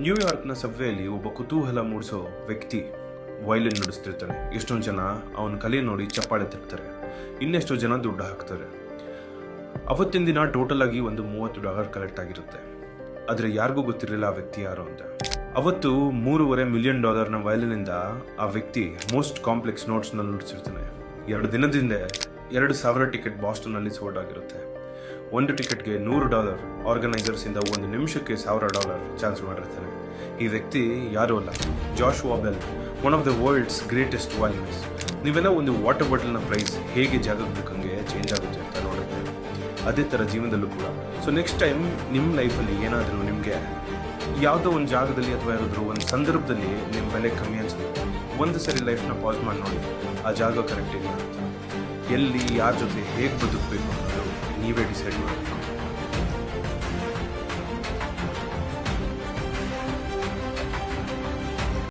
ನ್ಯೂಯಾರ್ಕ್ನ ಸಬ್ವೆಯಲ್ಲಿ ಒಬ್ಬ ಕುತೂಹಲ ಮೂಡಿಸೋ ವ್ಯಕ್ತಿ ವಯಲಿನ್ ನುಡಿಸ್ತಿರ್ತಾನೆ. ಎಷ್ಟೊಂದು ಜನ ಅವನ ಕಲೆ ನೋಡಿ ಚಪ್ಪಾಳೆ ತಟ್ತಾರೆ, ಇನ್ನೆಷ್ಟೋ ಜನ ದುಡ್ಡು ಹಾಕ್ತಾರೆ. ಅವತ್ತಿನ ದಿನ ಟೋಟಲ್ ಆಗಿ ಒಂದು $30 ಕಲೆಕ್ಟ್ ಆಗಿರುತ್ತೆ. ಆದರೆ ಯಾರಿಗೂ ಗೊತ್ತಿರಲಿಲ್ಲ ಆ ವ್ಯಕ್ತಿ ಯಾರು ಅಂತ. ಅವತ್ತು $3.5 ಮಿಲಿಯನ್ ವಯಲಿನಿಂದ ಆ ವ್ಯಕ್ತಿ ಮೋಸ್ಟ್ ಕಾಂಪ್ಲೆಕ್ಸ್ ನೋಟ್ಸ್ನಲ್ಲಿ ನುಡಿಸಿರ್ತಾನೆ. 2 ದಿನದಿಂದ 2,000 ಟಿಕೆಟ್ ಬಾಸ್ಟನ್ನಲ್ಲಿ ಸೋಲ್ಡ್ ಆಗಿರುತ್ತೆ. ಒಂದು ಟಿಕೆಟ್ಗೆ $100 ಆರ್ಗನೈಸರ್ಸ್ ಇಂದ 1 ನಿಮಿಷಕ್ಕೆ $1,000 ಚಾನ್ಸ್ ಮಾಡಿರ್ತಾನೆ. ಈ ವ್ಯಕ್ತಿ ಯಾರೂ ಅಲ್ಲ, Joshua Bell, one of the world's greatest violinist. ನೀವೆಲ್ಲ ಒಂದು ವಾಟರ್ ಬಾಟಲ್ನ ಪ್ರೈಸ್ ಹೇಗೆ ಜಾಗಕ್ಕೆ ಬೇಕಂಗೆ ಚೇಂಜ್ ಆಗುತ್ತೆ ಅಂತ ನೋಡುತ್ತೆ. ಅದೇ ಥರ ಜೀವನದಲ್ಲೂ ಕೂಡ. ಸೊ ನೆಕ್ಸ್ಟ್ ಟೈಮ್ ನಿಮ್ಮ ಲೈಫಲ್ಲಿ ಏನಾದರೂ ನಿಮಗೆ ಯಾವುದೋ ಒಂದು ಜಾಗದಲ್ಲಿ ಅಥವಾ ಯಾರಾದರೂ ಒಂದು ಸಂದರ್ಭದಲ್ಲಿ ನಿಮ್ಮ ಬೆಲೆ ಕಮ್ಮಿ ಅನಿಸುತ್ತೆ, ಒಂದು ಸರಿ ಲೈಫ್ನ ಪಾಸ್ ಮಾಡಿ ನೋಡಿ, ಆ ಜಾಗ ಕರೆಕ್ಟ್ ಇಲ್ಲ ಅಂತ. ಎಲ್ಲಿ ಯಾರ ಜೊತೆ ಹೇಗೆ ಬದುಕಬೇಕು ಅನ್ನೋದು ನೀವೇ ಡಿಸೈಡ್ ಮಾಡಬೇಕು.